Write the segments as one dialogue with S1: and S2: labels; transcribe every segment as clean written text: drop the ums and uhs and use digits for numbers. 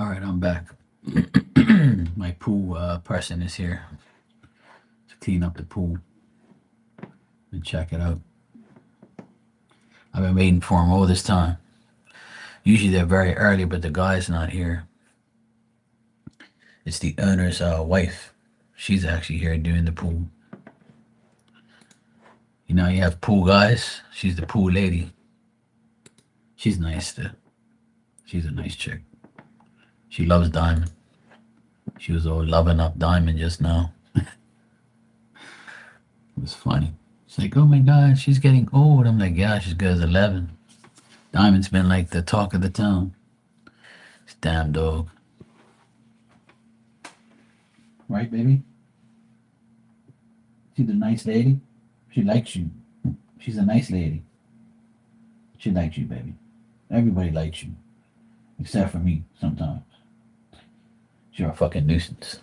S1: All right, I'm back. My pool person is here to clean up the pool and check it out. I've been waiting for him all this time. Usually they're very early, but the guy's not here. It's the owner's wife. She's actually here doing the pool. You know, you have pool guys. She's the pool lady. She's nice too. She's a nice chick. She loves Diamond. She was all loving up Diamond just now. It was funny. It's like, oh my God, she's getting old. I'm like, yeah, she's good as 11. Diamond's been like the talk of the town. This damn dog. Right, baby? She's a nice lady. She likes you. She's a nice lady. She likes you, baby. Everybody likes you. Except for me, sometimes. You're a fucking nuisance.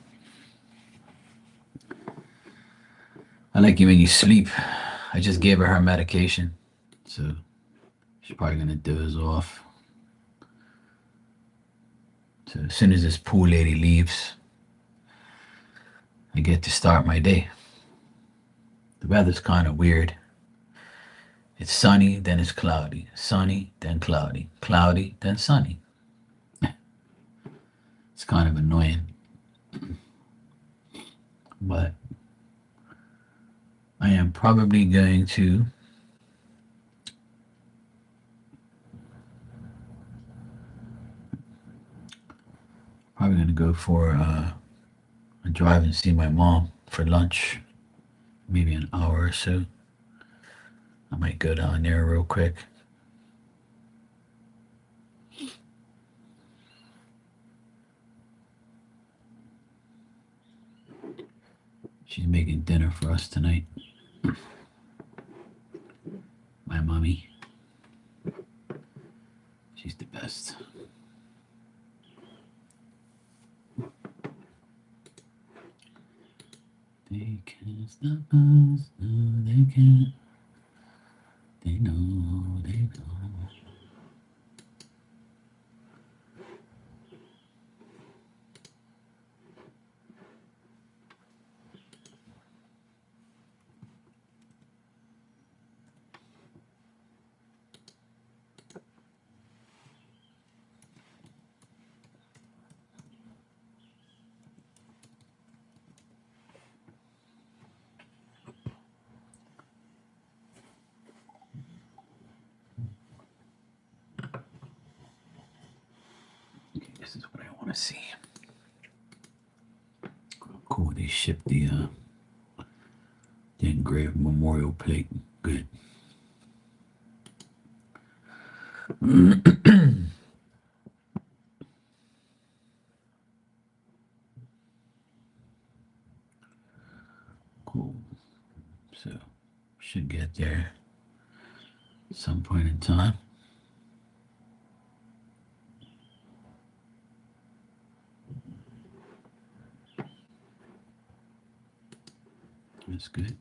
S1: I like you when you sleep. I just gave her medication. So she's probably gonna doze off. So as soon as this pool lady leaves, I get to start my day. The weather's kind of weird. It's sunny, then it's cloudy. Sunny, then cloudy. Cloudy, then sunny. It's kind of annoying. But I am probably going to go for a drive and see my mom for lunch. Maybe an hour or so. I might go down there real quick. She's making dinner for us tonight. My mommy. She's the best. They can't stop us. No, they can't. They know. They know. Okay, this is what I want to see. Cool. They shipped the engraved memorial plate. Good. Cool. So should get there at some point in time. That's good.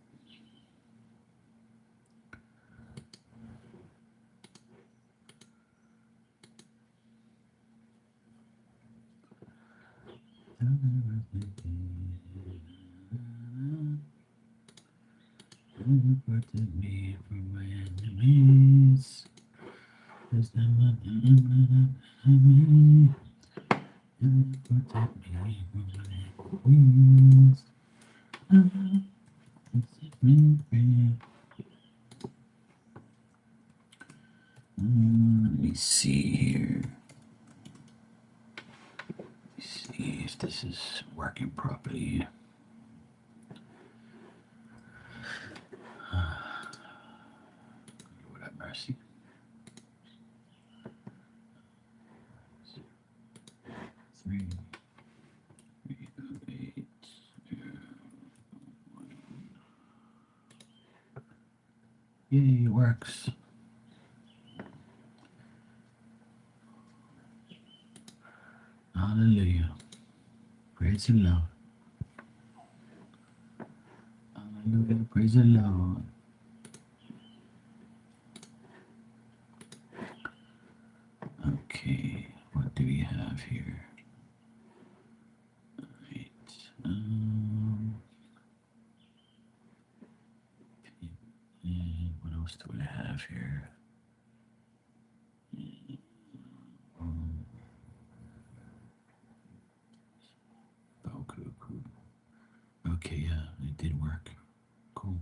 S1: Protect me from my enemies. Protect me from my enemies. Protect me free. Let me see here. See if this is working properly. Lord have mercy. 3, 3, 8, 1. Yay, it works. Hallelujah. Praise the Lord. Hallelujah. Praise the Lord. Okay, what do we have here? here. Okay, cool. Okay, yeah, it did work. Cool.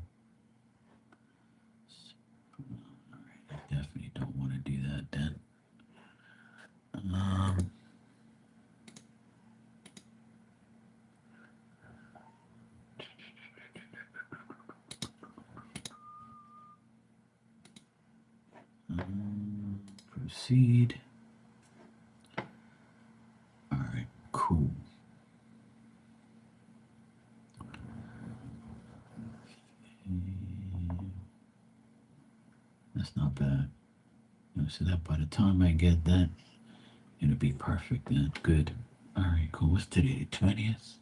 S1: Alright, I definitely don't want to do that then. Um, proceed. All right, cool. That's not bad. So that by the time I get that, it'll be perfect then. Good. All right, cool. What's today? The 20th?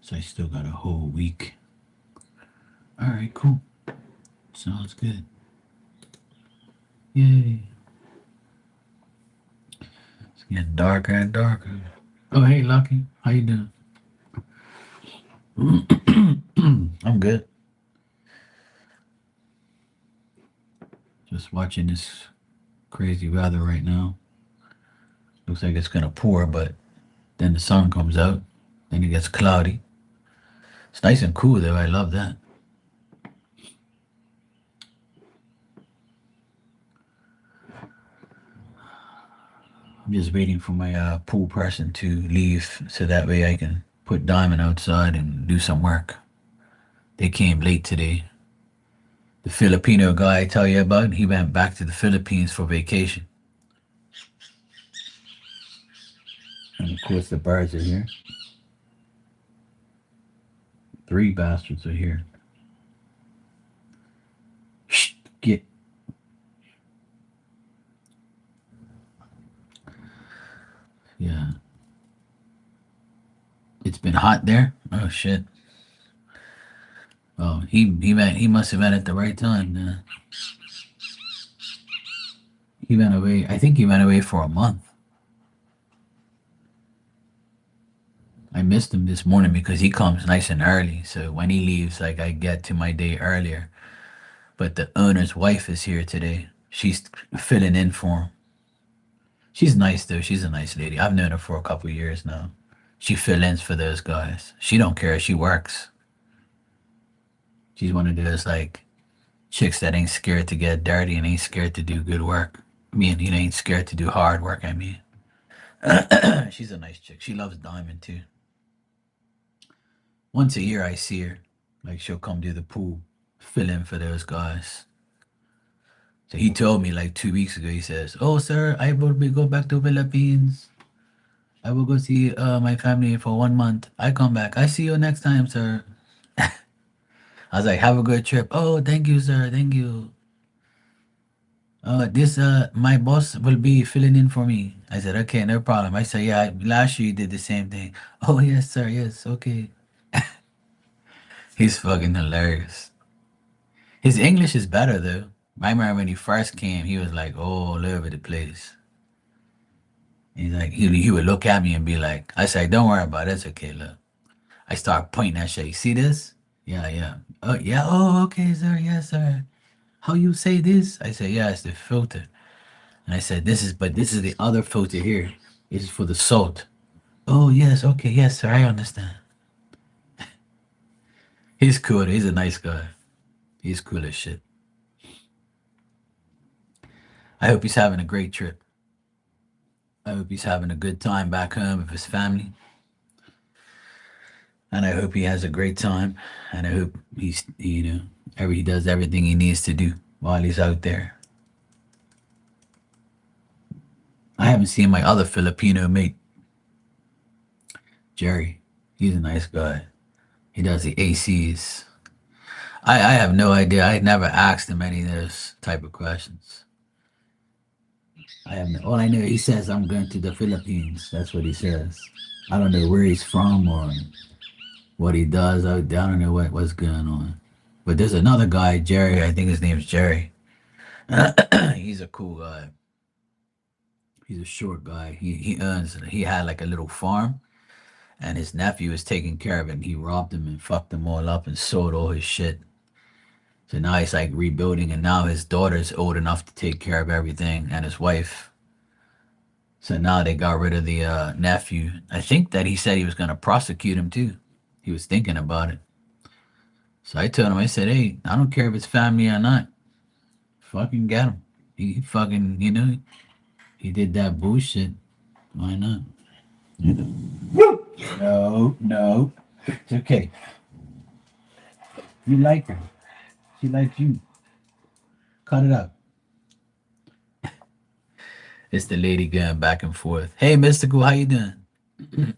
S1: So I still got a whole week. All right, cool. Sounds good. Yay. It's getting darker and darker. Oh, hey, Lucky. How you doing? I'm good. Just watching this crazy weather right now. Looks like it's gonna pour, but then the sun comes out. Then it gets cloudy. It's nice and cool though. I love that. I'm just waiting for my pool person to leave so that way I can put Diamond outside and do some work. They came late today. The Filipino guy I tell you about, he went back to the Philippines for vacation. And of course the birds are here. 3 bastards are here. Shh, get. Yeah. It's been hot there? Oh shit. Oh, he must have went at the right time. He went away. I think he went away for a month. I missed him this morning because he comes nice and early. So when he leaves, like I get to my day earlier. But the owner's wife is here today. She's filling in for him. She's nice though. She's a nice lady. I've known her for a couple years now. She fill ins for those guys. She don't care. She works. She's one of those like chicks that ain't scared to get dirty and ain't scared to do good work. I mean, you know, ain't scared to do hard work. I mean, she's a nice chick. She loves Diamond too. Once a year, I see her. Like she'll come do the pool, fill in for those guys. So he told me like 2 weeks ago. He says, "Oh, sir, I will be go back to Philippines. I will go see my family for 1 month. I come back. I see you next time, sir." I was like, "Have a good trip." "Oh, thank you, sir. Thank you. This my boss will be filling in for me." I said, "Okay, no problem." I said, "Yeah, last year you did the same thing." "Oh, yes, sir. Yes, okay." He's fucking hilarious. His English is better though. I remember when he first came, he was like all over the place. He's like he would look at me and be like, I said, "Don't worry about it. It's okay. Look." I start pointing at shit. "You see this? Yeah, yeah. Oh yeah. Oh, okay, sir. Yes, sir. How you say this?" I said, "Yeah, it's the filter." And I said, this is the other filter here. This is for the salt." "Oh yes, okay, yes, sir. I understand." He's cool. He's a nice guy. He's cool as shit. I hope he's having a great trip. I hope he's having a good time back home with his family. And I hope he has a great time. And I hope he's, he does everything he needs to do while he's out there. I haven't seen my other Filipino mate, Jerry. He's a nice guy. He does the ACs. I have no idea. I never asked him any of those type of questions. I have no, all I know, he says, "I'm going to the Philippines." That's what he says. I don't know where he's from or what he does. I don't know what's going on. But there's another guy, Jerry. I think his name's Jerry. He's a cool guy. He's a short guy. He had like a little farm, and his nephew was taking care of it. And he robbed him and fucked them all up and sold all his shit. So now he's like rebuilding, and now his daughter's old enough to take care of everything, and his wife. So now they got rid of the nephew. I think that he said he was going to prosecute him too. He was thinking about it. So I told him, I said, hey, I don't care if it's family or not. Fucking get him. He fucking, he did that bullshit. Why not? You know. No, no. It's okay. You like her. She likes you. Cut it up. It's the lady going back and forth. Hey, Mystical, how you doing?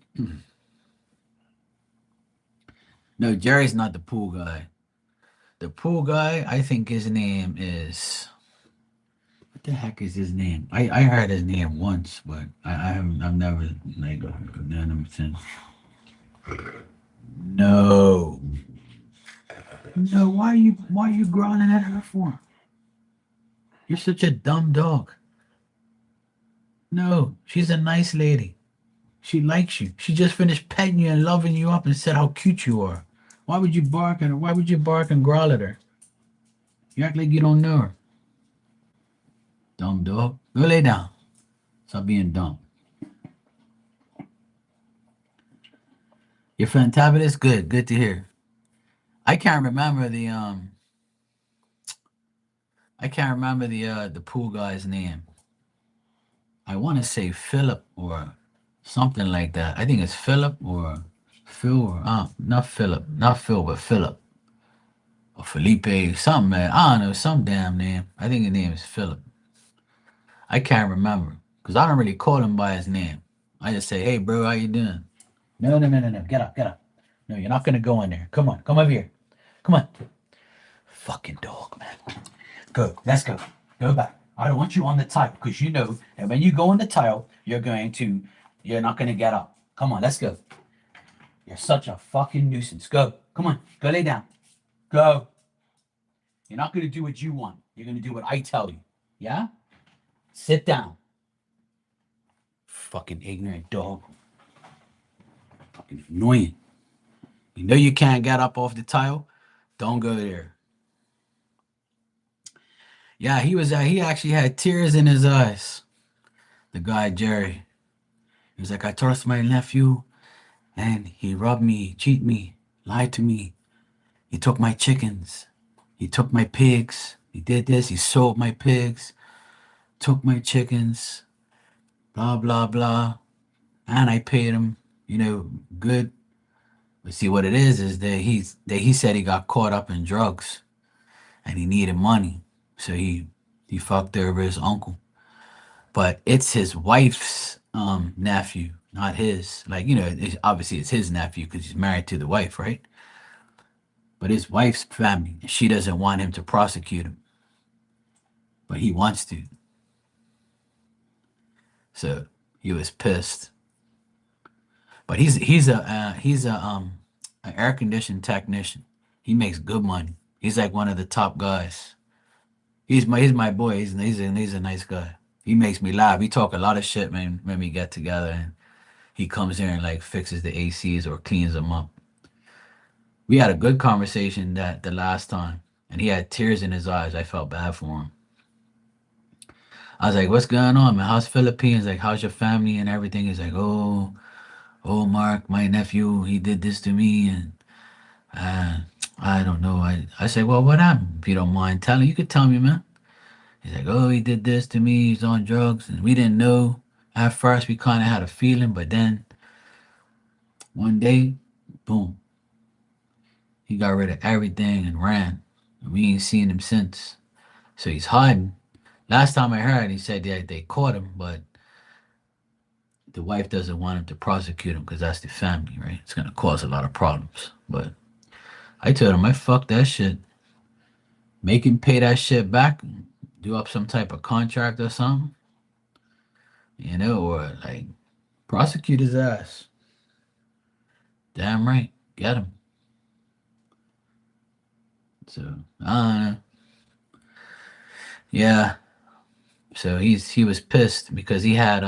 S1: No, Jerry's not the pool guy. The pool guy, I think his name is. What the heck is his name? I heard his name once, but I've never like known him since. No, no. Why are you growling at her for? You're such a dumb dog. No, she's a nice lady. She likes you. She just finished petting you and loving you up and said how cute you are. Why would you bark at her? Why would you bark and growl at her? You act like you don't know her. Dumb dog. Go lay down. Stop being dumb. You're fantabulous? Good. Good to hear. I can't remember the pool guy's name. I want to say Philip or something like that. I think it's Philip or Phil or not Philip, not Phil, but Philip or Felipe, something. Man. I don't know, some damn name. I think his name is Philip. I can't remember because I don't really call him by his name. I just say, "Hey, bro, how you doing?" No, no, no, no, no. Get up, get up. No, you're not gonna go in there. Come on, come over here. Come on. Fucking dog, man. Go. Let's go. Go back. I don't want you on the tile because you know that when you go on the tile, you're not going to get up. Come on, let's go. You're such a fucking nuisance. Go. Come on. Go lay down. Go. You're not going to do what you want. You're going to do what I tell you. Yeah? Sit down. Fucking ignorant dog. Fucking annoying. You know you can't get up off the tile? Don't go there. Yeah, he actually had tears in his eyes. The guy, Jerry. He was like, I trust my nephew, and he robbed me, cheat me, lied to me. He took my chickens. He took my pigs. He did this. He sold my pigs, took my chickens, blah, blah, blah. And I paid him, good. But see, what it is that he said he got caught up in drugs and he needed money. So he fucked over his uncle. But it's his wife's nephew, not his. Like, obviously it's his nephew because he's married to the wife, right? But his wife's family, she doesn't want him to prosecute him, but he wants to. So he was pissed. But he's a an air conditioning technician. He makes good money. He's like one of the top guys. He's my boy. He's a nice guy. He makes me laugh. We talk a lot of shit, man, when we get together, and he comes here and like fixes the ACs or cleans them up. We had a good conversation that the last time, and he had tears in his eyes. I felt bad for him. I was like, "What's going on, man? How's Philippines? Like, how's your family and everything?" He's like, "Oh, Mark, my nephew, he did this to me, and uh, I don't know." I said, "Well, what happened? If you don't mind telling, you could tell me, man." He's like, "Oh, he did this to me. He's on drugs, and we didn't know at first. We kind of had a feeling, but then one day, boom, he got rid of everything and ran. And we ain't seen him since. So he's hiding." Last time I heard, he said that they caught him, but the wife doesn't want him to prosecute him because that's the family, right? It's gonna cause a lot of problems. But I told him, I fuck that shit. Make him pay that shit back. Do up some type of contract or something, or like prosecute his ass. Damn right, get him. So yeah. So he was pissed because he had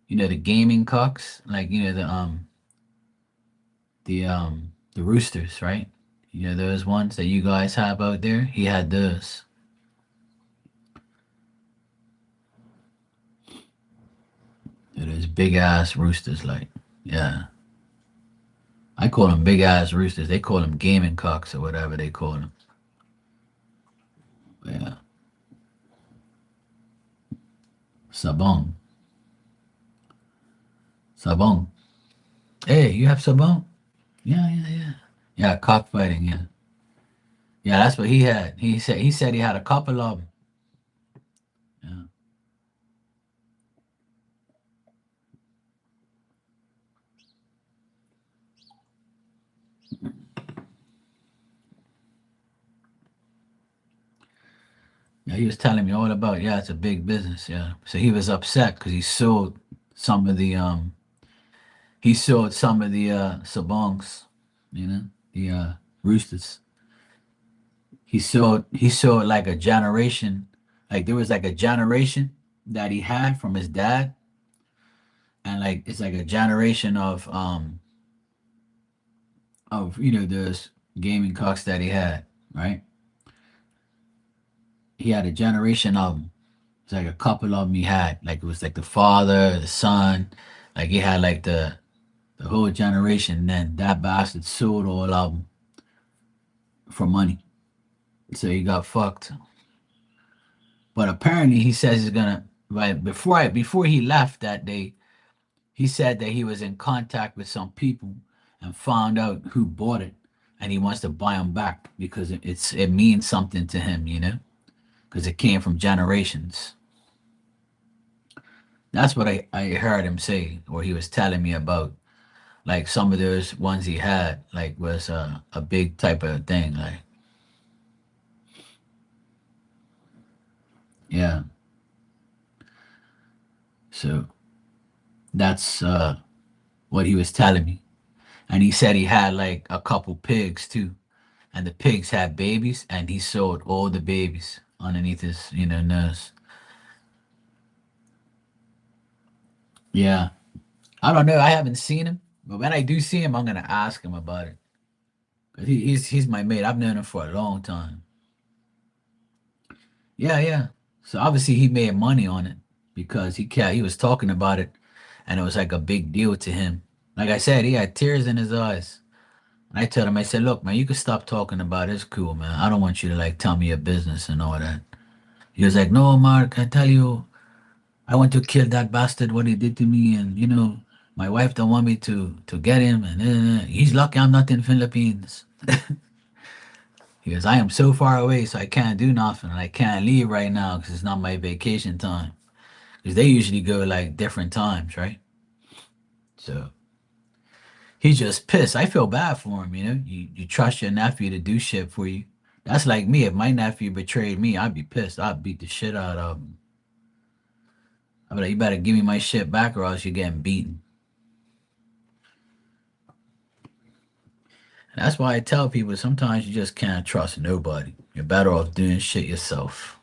S1: the gaming cocks, like the roosters, right? You know those ones that you guys have out there? He had those. Those big ass roosters, like, yeah. I call them big ass roosters. They call them gaming cocks or whatever they call them. Yeah. Sabong. Sabong. Hey, you have sabong? Yeah, yeah, yeah. Yeah, cockfighting, yeah. Yeah, that's what he had. He said he had a couple of them. Yeah. Yeah, he was telling me all about, yeah, it's a big business, yeah. So he was upset because some of the he sold some of the sabongs, you know, the roosters. He sold like a generation, like there was like a generation that he had from his dad, and like it's like a generation of those gaming cocks that he had, right? He had a generation of them. It's like a couple of them he had. Like it was like the father, the son, like he had like the whole generation. And then that bastard sold all of them for money, so he got fucked. But apparently he says he's gonna right before he left that day. He said that he was in contact with some people and found out who bought it, and he wants to buy them back because it means something to him, because it came from generations. That's what I heard him say, or he was telling me about. Like some of those ones he had, like was a big type of thing. Like, yeah. So that's what he was telling me. And he said he had like a couple pigs too. And the pigs had babies, and he sold all the babies underneath his, nose. Yeah. I don't know. I haven't seen him. But when I do see him, I'm gonna ask him about it. 'Cause he's my mate. I've known him for a long time. Yeah, yeah. So obviously he made money on it because he was talking about it, and it was like a big deal to him. Like I said, he had tears in his eyes. And I told him, I said, look, man, you can stop talking about it. It's cool, man. I don't want you to like tell me your business and all that. He was like, no, Mark, I tell you, I want to kill that bastard, what he did to me, and my wife don't want me to get him, and he's lucky I'm not in Philippines. He goes, I am so far away, so I can't do nothing. I can't leave right now because it's not my vacation time. Because they usually go like different times, right? So he's just pissed. I feel bad for him, You trust your nephew to do shit for you. That's like me. If my nephew betrayed me, I'd be pissed. I'd beat the shit out of him. I'd be like, you better give me my shit back or else you're getting beaten. And that's why I tell people sometimes you just can't trust nobody. You're better off doing shit yourself.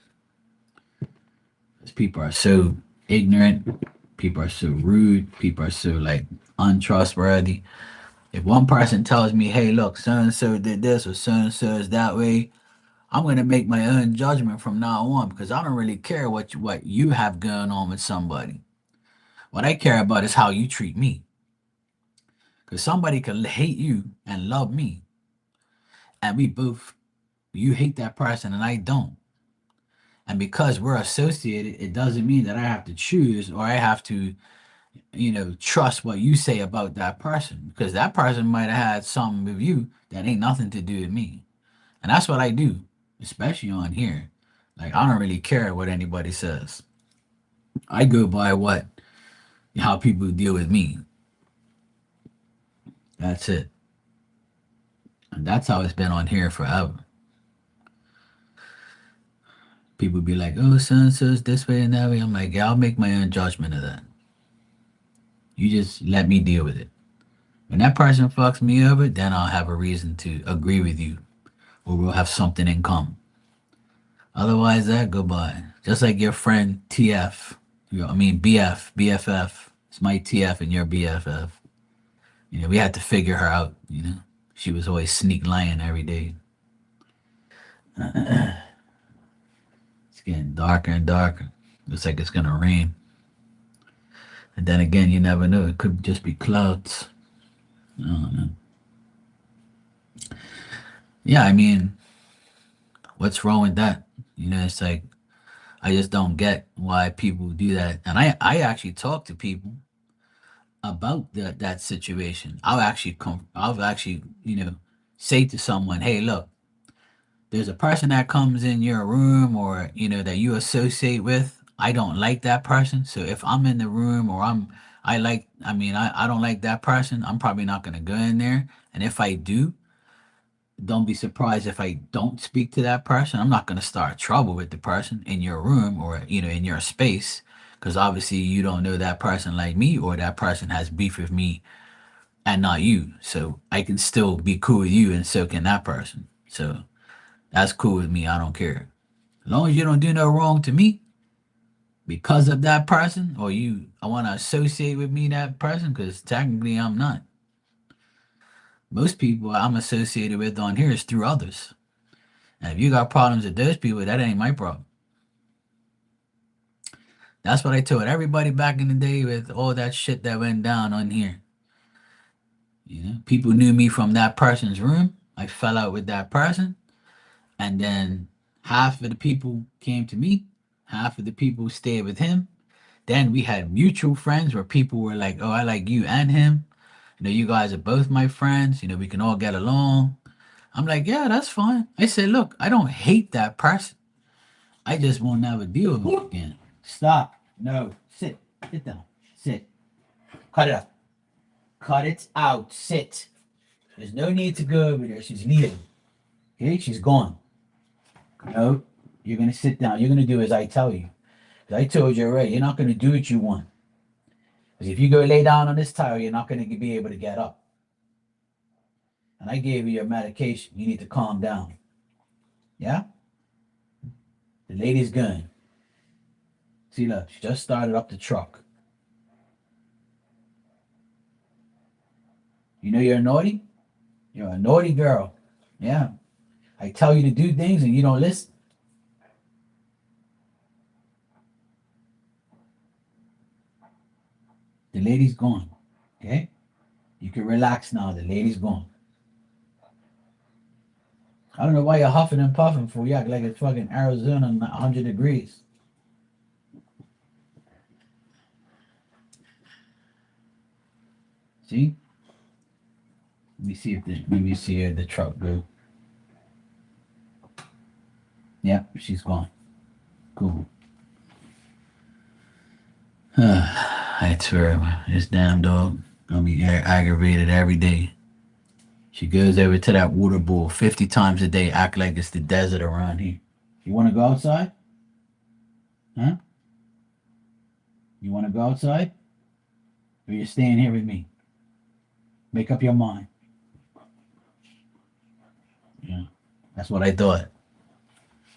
S1: Because people are so ignorant. People are so rude. People are so like untrustworthy. If one person tells me, hey, look, so and so did this or so and so is that way, I'm gonna make my own judgment from now on because I don't really care what you have going on with somebody. What I care about is how you treat me. Because somebody can hate you and love me, and you hate that person and I don't. And because we're associated, it doesn't mean that I have to choose or I have to, trust what you say about that person because that person might have had something with you that ain't nothing to do with me. And that's what I do, especially on here. Like, I don't really care what anybody says. I go by how people deal with me. That's it. And that's how it's been on here forever. People be like, oh, so and so's this way and that way. I'm like, yeah, I'll make my own judgment of that. You just let me deal with it. When that person fucks me over, then I'll have a reason to agree with you, or we'll have something in common. Otherwise, that goodbye. Just like your friend TF. I mean BF, BFF. It's my TF and your BFF. We had to figure her out. She was always sneak lying every day. It's getting darker and darker. Looks like it's gonna rain. And then again, you never know. It could just be clouds. I don't know. Yeah, I mean, what's wrong with that? You know, it's like I just don't get why people do that. And I actually talk to people about that situation. I'll actually, say to someone, hey, look, there's a person that comes in your room or, that you associate with. I don't like that person. So if I'm in the room or I don't like that person, I'm probably not going to go in there. And if I do, don't be surprised if I don't speak to that person. I'm not going to start trouble with the person in your room or, in your space because obviously you don't know that person like me or that person has beef with me and not you. So I can still be cool with you and so can that person. So that's cool with me. I don't care. As long as you don't do no wrong to me because of that person or I want to associate with me that person because technically I'm not. Most people I'm associated with on here is through others. And if you got problems with those people, that ain't my problem. That's what I told everybody back in the day with all that shit that went down on here. People knew me from that person's room. I fell out with that person. And then half of the people came to me, half of the people stayed with him. Then we had mutual friends where people were like, oh, I like you and him. You guys are both my friends. We can all get along. I'm like, yeah, that's fine. I said, look, I don't hate that person. I just won't never deal with him again. Stop. No. Sit. Sit down. Sit. Cut it out. Cut it out. Sit. There's no need to go over there. She's leaving. Okay? She's gone. No. You're going to sit down. You're going to do as I tell you. Because I told you already, you're not going to do what you want. Because if you go lay down on this tile, you're not going to be able to get up. And I gave you your medication. You need to calm down. Yeah? The lady's going. See, look, she just started up the truck. You know you're naughty? You're a naughty girl. Yeah. I tell you to do things and you don't listen. The lady's gone. Okay? You can relax now. The lady's gone. I don't know why you're huffing and puffing for. You act like it's fucking Arizona 100 degrees. See? Let me see the truck go. Yeah, she's gone. Cool. I swear, this damn dog gonna be aggravated every day. She goes over to that water bowl 50 times a day, act like it's the desert around here. You want to go outside? Huh? You want to go outside? Or you're staying here with me? Make up your mind. Yeah, that's what I thought.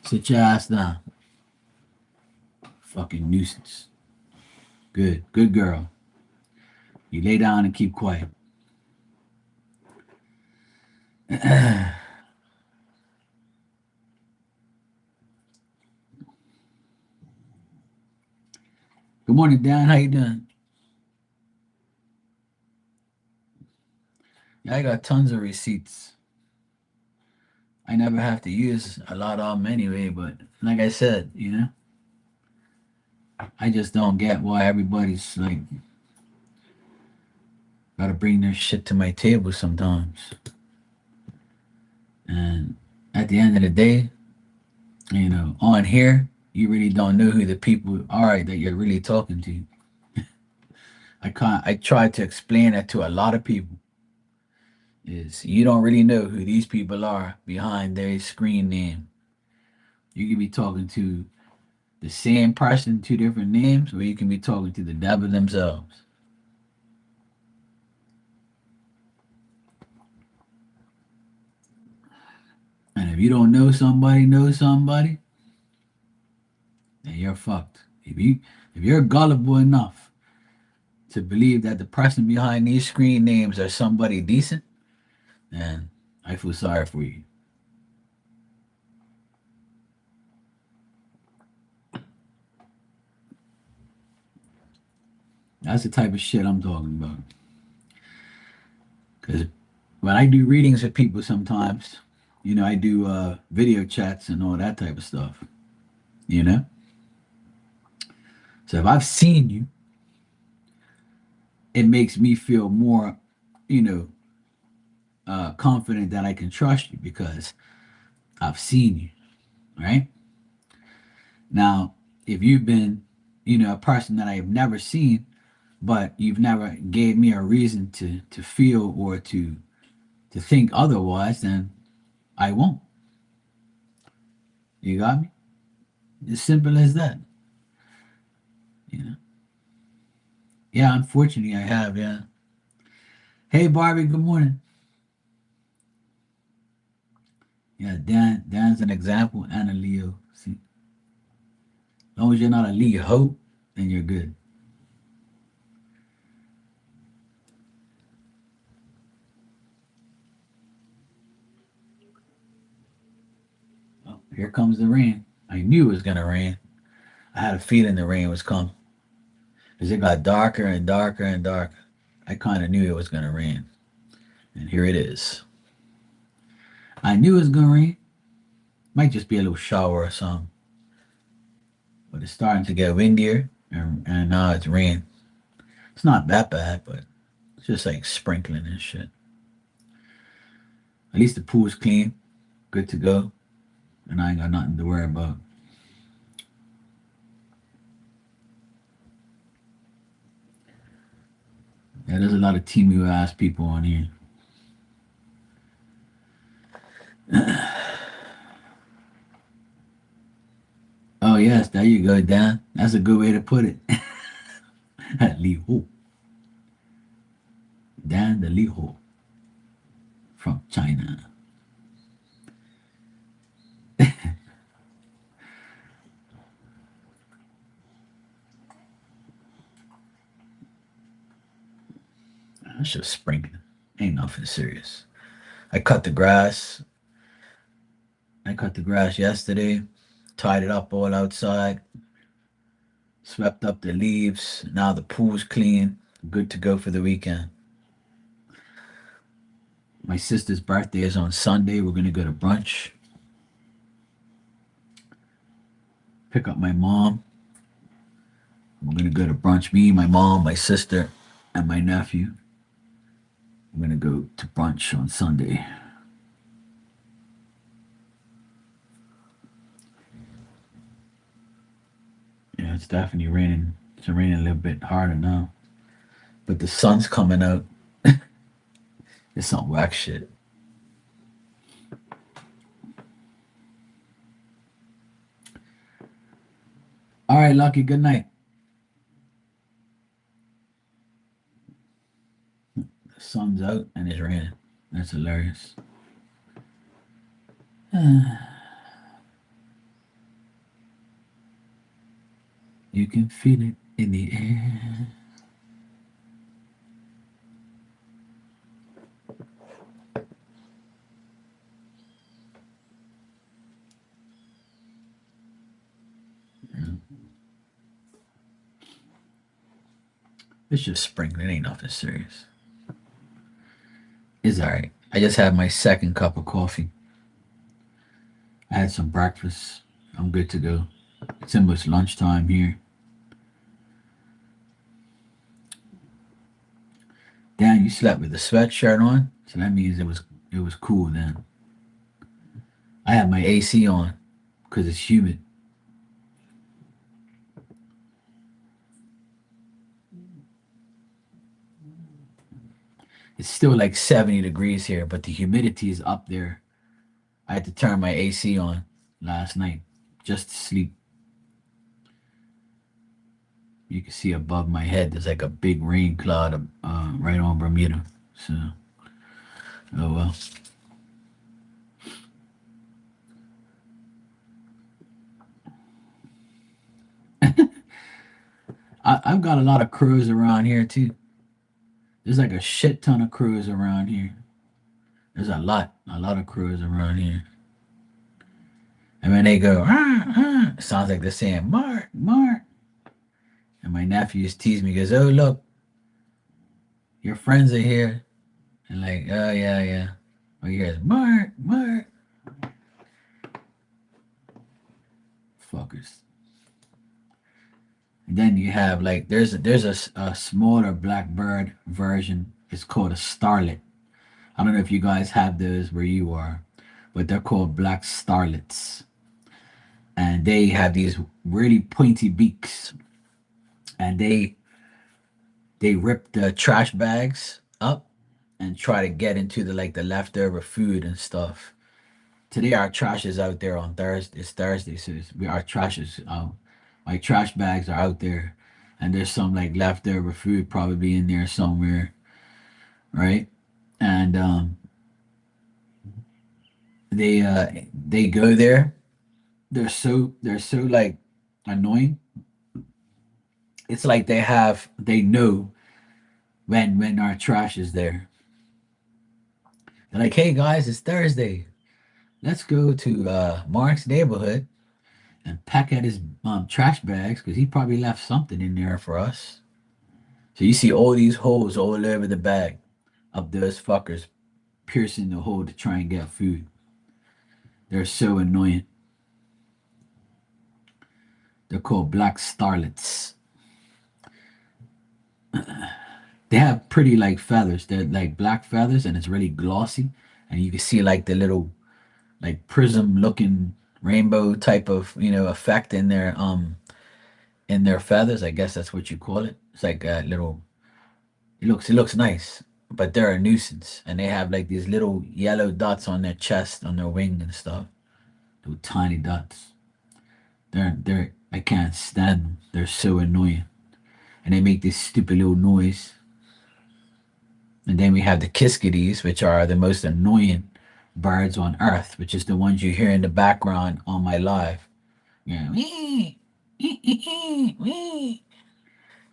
S1: Sit your ass down. Fucking nuisance. Good. Good girl. You lay down and keep quiet. Good morning, Dan. How you doing? Yeah, I got tons of receipts. I never have to use a lot of them anyway, but like I said, I just don't get why everybody's like gotta bring their shit to my table sometimes. And at the end of the day, on here, you really don't know who the people are that you're really talking to. I try to explain that to a lot of people. Is you don't really know who these people are behind their screen name. You can be talking to the same person, two different names, or you can be talking to the devil themselves. And if you don't know somebody, then you're fucked. If you're gullible enough to believe that the person behind these screen names are somebody decent, then I feel sorry for you. That's the type of shit I'm talking about. Because when I do readings with people sometimes, I do video chats and all that type of stuff, you know? So if I've seen you, it makes me feel more, you know, confident that I can trust you because I've seen you, right? Now, if you've been, a person that I have never seen, but you've never gave me a reason to feel or to think otherwise, then I won't. You got me? As simple as that. You know. Yeah, unfortunately, I have. Yeah. Hey, Barbie. Good morning. Yeah, Dan's an example and a Leo. See, as long as you're not a Leo, then you're good. Oh, here comes the rain. I knew it was gonna rain. I had a feeling the rain was coming because it got darker and darker and darker. I kind of knew it was gonna rain, and here it is. I knew it was gonna rain. Might just be a little shower or something, but it's starting to get windier, and now it's rain. It's not that bad, but it's just like sprinkling and shit. At least the pool's clean, good to go, and I ain't got nothing to worry about. Yeah, there's a lot of Timu ass people on here. Oh yes, there you go, Dan. That's a good way to put it. Li Ho. Dan the Li Ho from China. That's just sprinkling. Ain't nothing serious. I cut the grass. I cut the grass yesterday, tied it up all outside, swept up the leaves. Now the pool's clean, good to go for the weekend. My sister's birthday is on Sunday. We're gonna go to brunch, pick up my mom. We're gonna go to brunch. Me, my mom, my sister, and my nephew. We're gonna go to brunch on Sunday. Yeah, it's definitely raining. It's raining a little bit harder now, but the sun's coming out. It's some whack shit. All right, Lucky. Good night. The sun's out and it's raining. That's hilarious. You can feel it in the air. It's just spring. It ain't nothing serious. It's all right. I just had my second cup of coffee. I had some breakfast. I'm good to go. It's almost lunchtime here. Dan, you slept with a sweatshirt on, so that means it was cool then. I have my AC on because it's humid. It's still like 70 degrees here, but the humidity is up there. I had to turn my AC on last night just to sleep. You can see above my head there's like a big rain cloud right on Bermuda. So, oh well. I've got a lot of crows around here too. There's like a shit ton of crows around here. There's a lot of crows around here. And when they go, ah, ah, it sounds like they're saying, Mark, Mark. And my nephews tease me, goes, oh, look, your friends are here. And like, oh, yeah, yeah. All you hear is, Mark, Mark. Fuckers. And then you have like, there's a smaller blackbird version. It's called a starlet. I don't know if you guys have those where you are, but they're called black starlets. And they have these really pointy beaks. And they rip the trash bags up and try to get into the leftover food and stuff. Today our trash is out there on Thursday. It's Thursday, so our trash is out. My trash bags are out there, and there's some like leftover food probably in there somewhere, right? And they go there. They're so like annoying. It's like they know when our trash is there. They're like, hey guys, it's Thursday. Let's go to Mark's neighborhood and peck at his trash bags because he probably left something in there for us. So you see all these holes all over the bag of those fuckers piercing the hole to try and get food. They're so annoying. They're called black starlets. They have pretty like feathers. They're like black feathers and it's really glossy. And you can see like the little like prism looking rainbow type of effect in their feathers. I guess that's what you call it. It's like a little. It looks nice, but they're a nuisance, and they have like these little yellow dots on their chest, on their wing and stuff. Little tiny dots. They're I can't stand them. They're so annoying, and they make this stupid little noise. And then we have the kiskadees, which are the most annoying birds on earth, which is the ones you hear in the background on my live. Yeah. They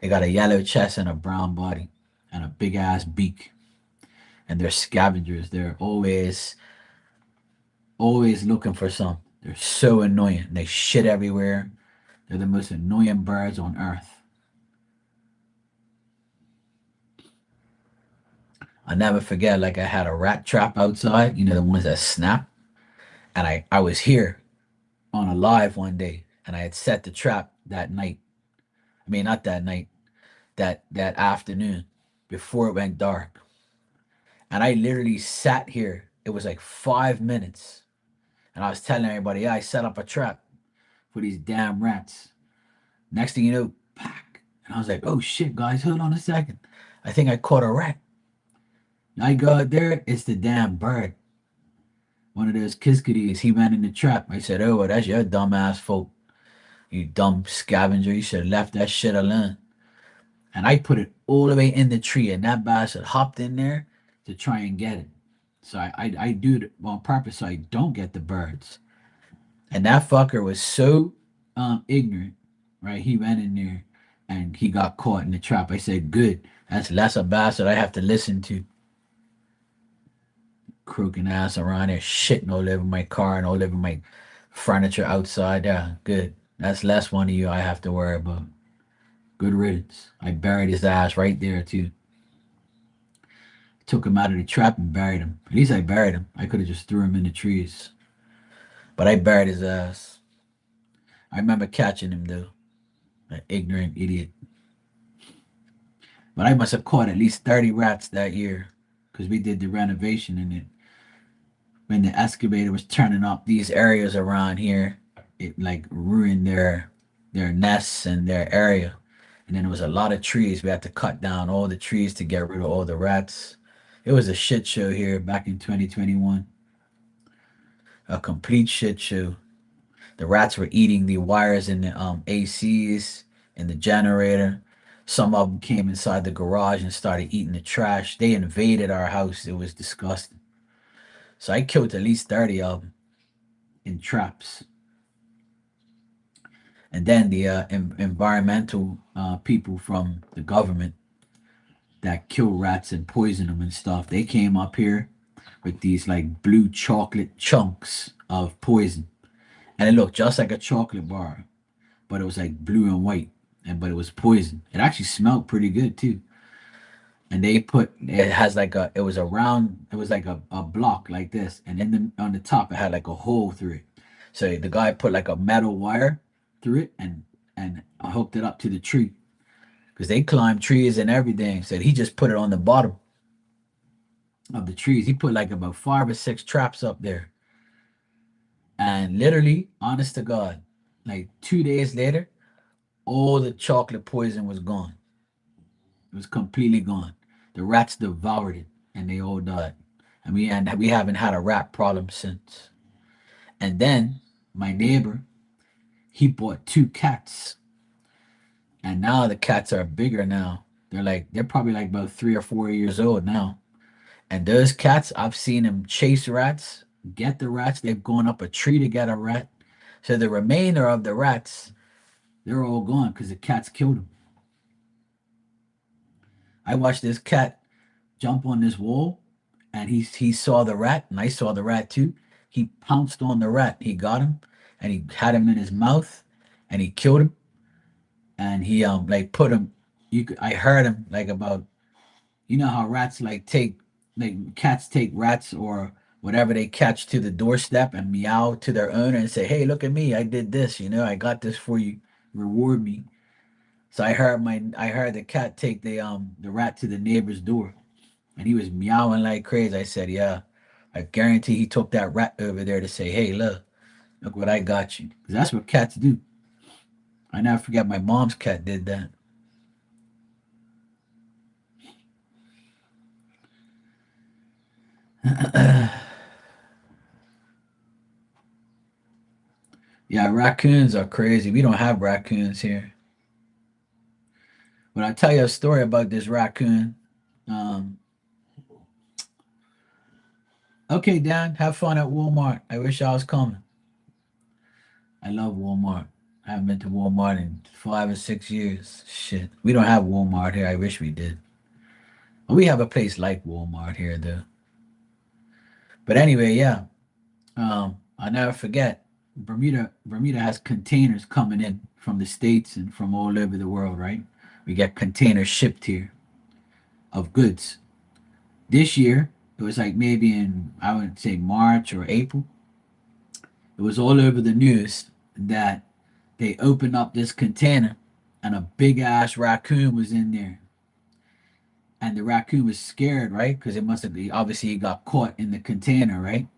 S1: got a yellow chest and a brown body and a big ass beak. And they're scavengers. They're always looking for some. They're so annoying. They shit everywhere. They're the most annoying birds on earth. I'll never forget, like I had a rat trap outside, the ones that snap. And I was here on a live one day and I had set the trap that night. I mean, not that night, that afternoon before it went dark. And I literally sat here. It was like 5 minutes. And I was telling everybody, yeah, I set up a trap for these damn rats. Next thing you know, pack. And I was like, oh shit, guys, hold on a second. I think I caught a rat. I go out there, it's the damn bird. One of those kiskadees, he went in the trap. I said, oh, well, that's your dumb ass fault. You dumb scavenger. You should have left that shit alone. And I put it all the way in the tree, and that bastard hopped in there to try and get it. So I do it on purpose so I don't get the birds. And that fucker was so ignorant, right? He went in there and he got caught in the trap. I said, good. That's less a bastard I have to listen to. Croaking ass around there, shitting all over my car and all over my furniture outside. Yeah, good. That's less one of you I have to worry about. Good riddance. I buried his ass right there, too. Took him out of the trap and buried him. At least I buried him. I could have just threw him in the trees. But I buried his ass. I remember catching him, though. An ignorant idiot. But I must have caught at least 30 rats that year because we did the renovation in it. When the excavator was turning up these areas around here, it like ruined their nests and their area. And then there was a lot of trees. We had to cut down all the trees to get rid of all the rats. It was a shit show here back in 2021. A complete shit show. The rats were eating the wires in the ACs in the generator. Some of them came inside the garage and started eating the trash. They invaded our house. It was disgusting. So I killed at least 30 of them in traps. And then the environmental people from the government that kill rats and poison them and stuff, they came up here with these like blue chocolate chunks of poison, and it looked just like a chocolate bar, but it was like blue and white, and but it was poison. It actually smelled pretty good too. And they put it has like a it was a round it was like a block like this, and in the on the top it had like a hole through it. So the guy put like a metal wire through it and hooked it up to the tree because they climb trees and everything. So he just put it on the bottom of the trees. He put like about 5 or 6 traps up there, and literally, honest to God, like 2 days later, all the chocolate poison was gone. It was completely gone. The rats devoured it, and they all died. And we haven't had a rat problem since. And then my neighbor, he bought 2 cats, and now the cats are bigger now. They're probably like about 3 or 4 years old now. And those cats, I've seen them chase rats, get the rats. They've gone up a tree to get a rat. So the remainder of the rats, they're all gone because the cats killed them. I watched this cat jump on this wall, and he saw the rat, and I saw the rat too. He pounced on the rat. He got him, and he had him in his mouth, and he killed him. And he like put him. I heard him like about how rats like take like cats take rats or whatever they catch to the doorstep and meow to their owner and say, "Hey, look at me! I did this. I got this for you. Reward me." So I heard the cat take the rat to the neighbor's door, and he was meowing like crazy. I said, "Yeah, I guarantee he took that rat over there to say, hey, look what I got you." Because that's what cats do. I never forget my mom's cat did that. Yeah, raccoons are crazy. We don't have raccoons here. But I'll tell you a story about this raccoon. Um, okay, Dan, have fun at Walmart. I wish I was coming. I love Walmart. I haven't been to Walmart in 5 or 6 years. Shit. We don't have Walmart here. I wish we did. We have a place like Walmart here, though. But anyway, yeah. I'll never forget. Bermuda has containers coming in from the States and from all over the world, right? We get containers shipped here of goods. This year, it was like maybe in, I would say, March or April. It was all over the news that they opened up this container and a big ass raccoon was in there. And the raccoon was scared, right? Because it must have been, obviously, he got caught in the container, right?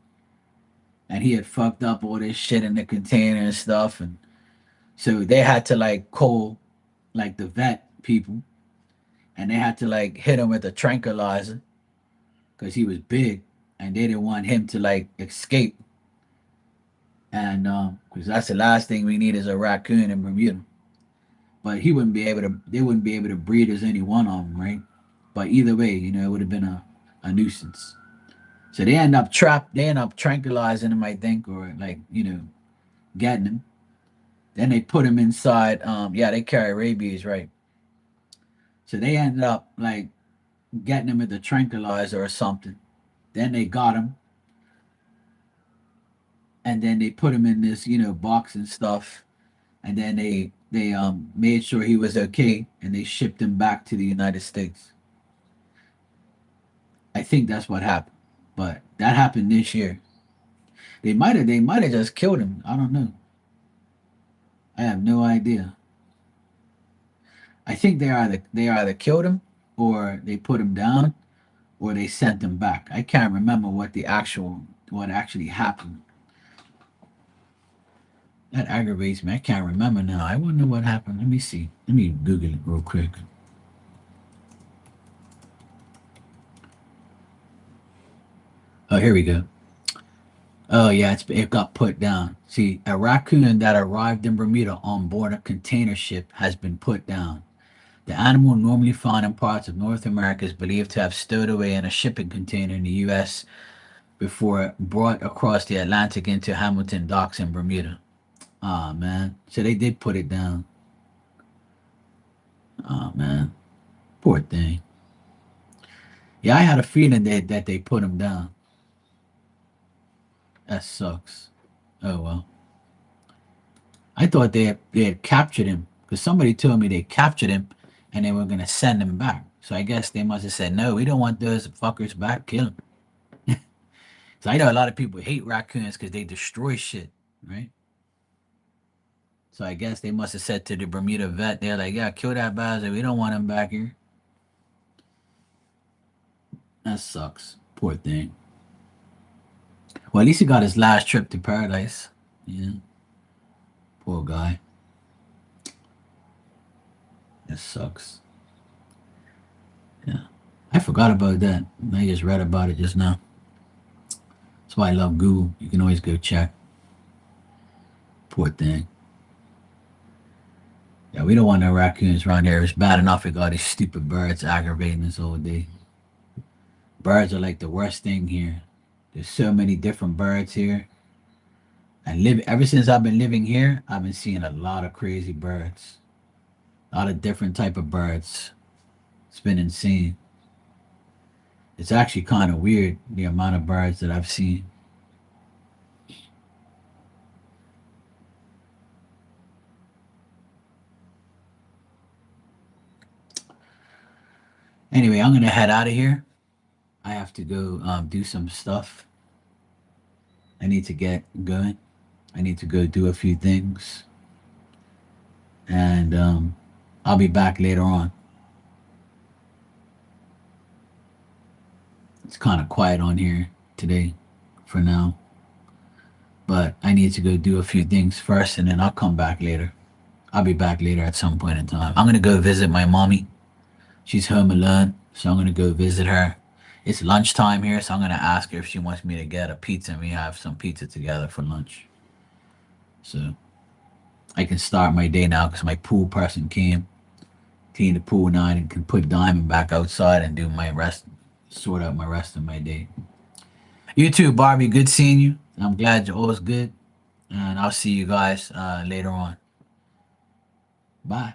S1: And he had fucked up all this shit in the container and stuff. And so they had to like call like the vet people, and they had to like hit him with a tranquilizer because he was big, and they didn't want him to like escape. And because that's the last thing we need is a raccoon in Bermuda. But he wouldn't be able to. They wouldn't be able to breed as any one of them, right? But either way, it would have been a nuisance. So they end up trapped. They end up tranquilizing him, I think, or like getting him. Then they put him inside. Yeah, they carry rabies, right? So they ended up like getting him with a tranquilizer or something. Then they got him, and then they put him in this box and stuff, and then they made sure he was okay, and they shipped him back to the United States. I think that's what happened, but that happened this year. They might have just killed him. I don't know. I have no idea. I think they either killed him, or they put him down, or they sent him back. I can't remember what actually happened. That aggravates me. I can't remember now. I wonder what happened. Let me see. Let me Google it real quick. Oh, here we go. Oh yeah, it got put down. See, a raccoon that arrived in Bermuda on board a container ship has been put down. The animal, normally found in parts of North America, is believed to have stowed away in a shipping container in the U.S. before brought across the Atlantic into Hamilton Docks in Bermuda. Ah, man. So they did put it down. Oh man, poor thing. Yeah, I had a feeling that they put him down. That sucks. Oh well. I thought they had captured him because somebody told me they captured him and they were gonna send him back. So I guess they must have said no. We don't want those fuckers back. Kill him. So I know a lot of people hate raccoons because they destroy shit, right? So I guess they must have said to the Bermuda vet, they're like, yeah, kill that bastard. We don't want him back here. That sucks. Poor thing. Well, at least he got his last trip to paradise. Yeah. Poor guy. That sucks. Yeah. I forgot about that. I just read about it just now. That's why I love Google. You can always go check. Poor thing. Yeah, we don't want no raccoons around here. It's bad enough we got these stupid birds aggravating us all day. Birds are like the worst thing here. There's so many different birds here. And live ever since I've been living here, I've been seeing a lot of crazy birds. A lot of different type of birds. It's been insane. It's actually kind of weird the amount of birds that I've seen. Anyway, I'm gonna head out of here. I have to go do some stuff. I need to get going. I need to go do a few things, and I'll be back later on. It's kind of quiet on here today, for now. But I need to go do a few things first, and then I'll come back later. I'll be back later at some point in time. I'm gonna go visit my mommy. She's home alone, so I'm gonna go visit her. It's lunchtime here, so I'm gonna ask her if she wants me to get a pizza and we have some pizza together for lunch. So I can start my day now because my pool person came, clean the pool now, and can put Diamond back outside and do my rest, sort out my rest of my day. You too, Barbie. Good seeing you. I'm glad you're always good, and I'll see you guys later on. Bye.